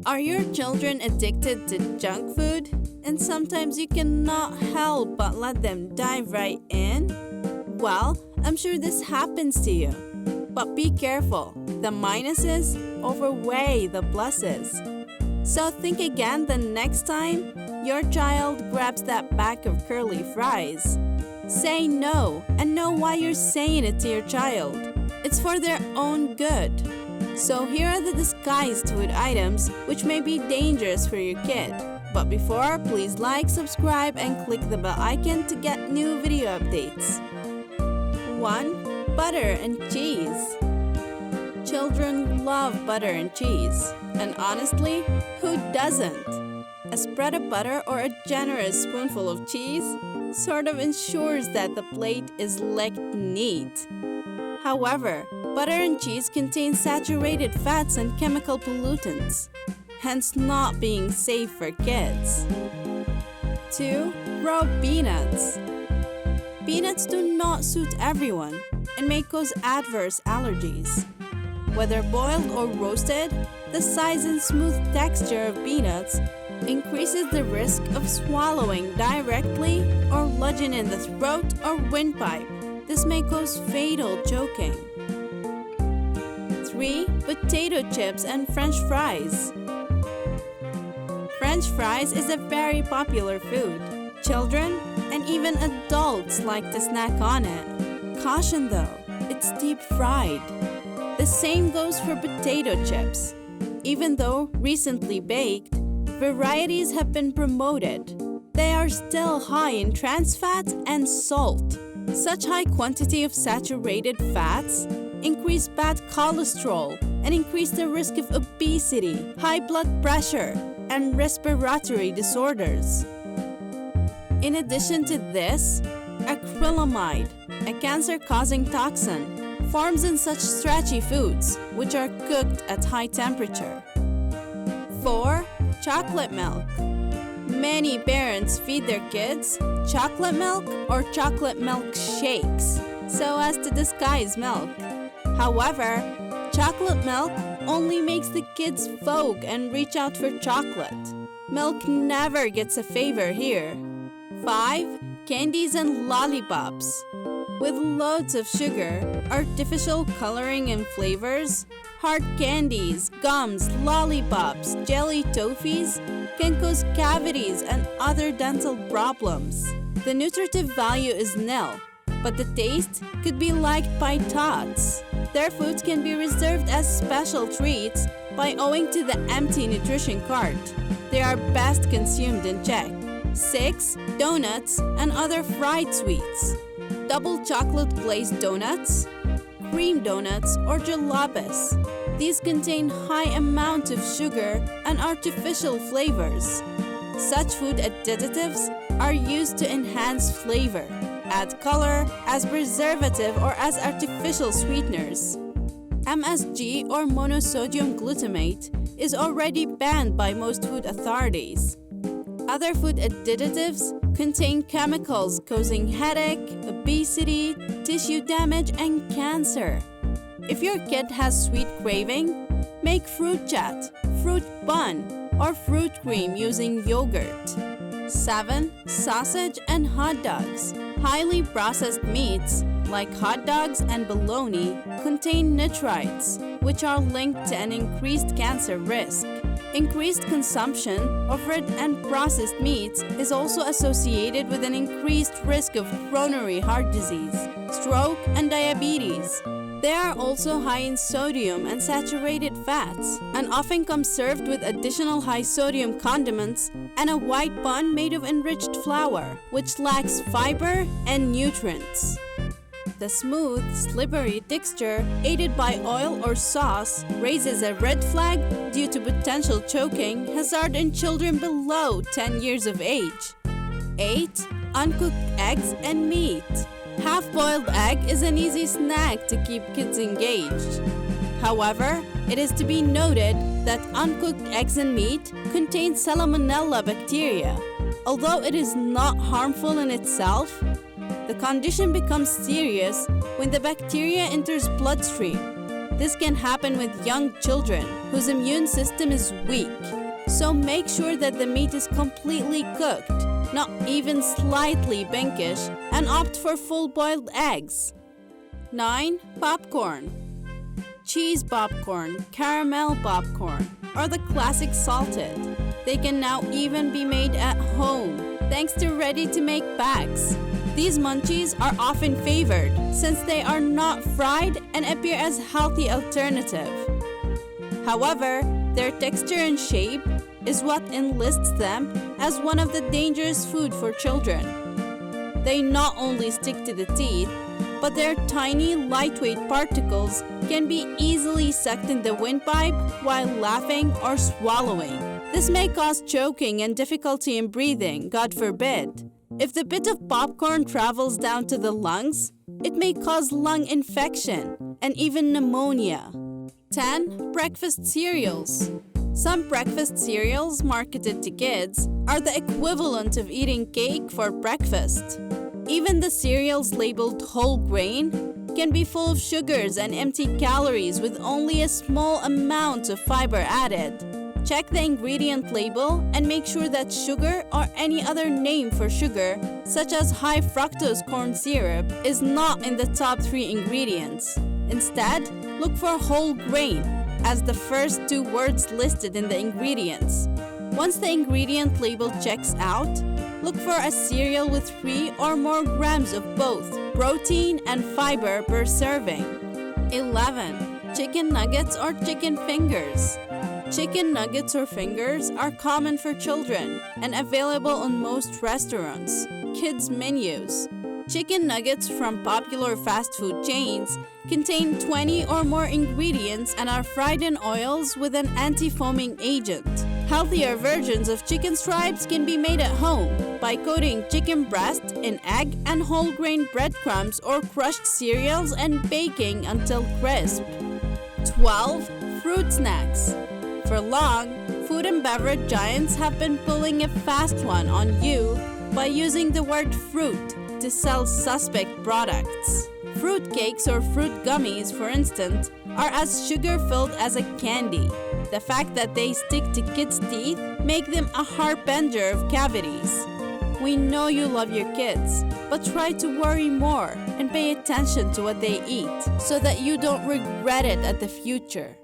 Are your children addicted to junk food? And sometimes you cannot help but let them dive right in? Well, I'm sure this happens to you. But be careful, the minuses outweigh the pluses. So think again the next time your child grabs that bag of curly fries. Say no and know why you're saying it to your child. It's for their own good. So here are the disguised food items which may be dangerous for your kid. But before, please like, subscribe, and click the bell icon to get new video updates. 1. Butter and cheese. Children love butter and cheese. And honestly, who doesn't? A spread of butter or a generous spoonful of cheese sort of ensures that the plate is licked neat. However, butter and cheese contain saturated fats and chemical pollutants, hence not being safe for kids. 2. Raw peanuts. Peanuts do not suit everyone and may cause adverse allergies. Whether boiled or roasted, the size and smooth texture of peanuts increases the risk of swallowing directly or lodging in the throat or windpipe. This may cause fatal choking. 3. Potato chips and French fries. French fries is a very popular food. Children and even adults like to snack on it. Caution though, it's deep fried. The same goes for potato chips. Even though recently baked, varieties have been promoted. They are still high in trans fats and salt. Such high quantity of saturated fats increase bad cholesterol and increase the risk of obesity, high blood pressure, and respiratory disorders. In addition to this, acrylamide, a cancer-causing toxin, forms in such stretchy foods which are cooked at high temperature. 4. Chocolate milk. Many parents feed their kids chocolate milk or chocolate milk shakes so as to disguise milk. However, chocolate milk only makes the kids vogue and reach out for chocolate. Milk never gets a favor here. 5. Candies and lollipops. With loads of sugar, artificial coloring and flavors, hard candies, gums, lollipops, jelly toffees can cause cavities and other dental problems. The nutritive value is nil, but the taste could be liked by tots. Their foods can be reserved as special treats by owing to the empty nutrition cart. They are best consumed in check. 6. Donuts and other fried sweets. Double chocolate glazed donuts, cream donuts, or jalopes. These contain high amounts of sugar and artificial flavors. Such food additives are used to enhance flavor, add color, as preservative or as artificial sweeteners. MSG or monosodium glutamate is already banned by most food authorities. Other food additives contain chemicals causing headache, obesity, tissue damage, and cancer. If your kid has sweet craving, make fruit chat, fruit bun, or fruit cream using yogurt. 7. Sausage and hot dogs. Highly processed meats, like hot dogs and bologna, contain nitrites, which are linked to an increased cancer risk. Increased consumption of red and processed meats is also associated with an increased risk of coronary heart disease, stroke, and diabetes. They are also high in sodium and saturated fats, and often come served with additional high sodium condiments and a white bun made of enriched flour, which lacks fiber and nutrients. The smooth, slippery texture, aided by oil or sauce, raises a red flag due to potential choking hazard in children below 10 years of age. 8. Uncooked eggs and meat. Half-boiled egg is an easy snack to keep kids engaged. However, it is to be noted that uncooked eggs and meat contain Salmonella bacteria. Although it is not harmful in itself, the condition becomes serious when the bacteria enters bloodstream. This can happen with young children whose immune system is weak. So make sure that the meat is completely cooked, not even slightly pinkish, and opt for full-boiled eggs. 9. Popcorn. Cheese popcorn, caramel popcorn, or the classic salted. They can now even be made at home, thanks to ready-to-make bags. These munchies are often favored since they are not fried and appear as a healthy alternative. However, their texture and shape is what enlists them as one of the dangerous food for children. They not only stick to the teeth, but their tiny, lightweight particles can be easily sucked in the windpipe while laughing or swallowing. This may cause choking and difficulty in breathing, God forbid. If the bit of popcorn travels down to the lungs, it may cause lung infection and even pneumonia. 10. Breakfast cereals. Some breakfast cereals marketed to kids are the equivalent of eating cake for breakfast. Even the cereals labeled whole grain can be full of sugars and empty calories with only a small amount of fiber added. Check the ingredient label and make sure that sugar or any other name for sugar, such as high fructose corn syrup, is not in the top 3 ingredients. Instead, look for whole grain as the first 2 words listed in the ingredients. Once the ingredient label checks out, look for a cereal with 3 or more grams of both protein and fiber per serving. 11. Chicken nuggets or chicken fingers. Chicken nuggets or fingers are common for children and available on most restaurants' kids' menus. Chicken nuggets from popular fast food chains contain 20 or more ingredients and are fried in oils with an anti-foaming agent. Healthier versions of chicken stripes can be made at home by coating chicken breast in egg and whole grain breadcrumbs or crushed cereals and baking until crisp. 12. Fruit snacks. For long, food and beverage giants have been pulling a fast one on you by using the word fruit to sell suspect products. Fruit cakes or fruit gummies, for instance, are as sugar-filled as a candy. The fact that they stick to kids' teeth make them a harbinger of cavities. We know you love your kids, but try to worry more and pay attention to what they eat so that you don't regret it at the future.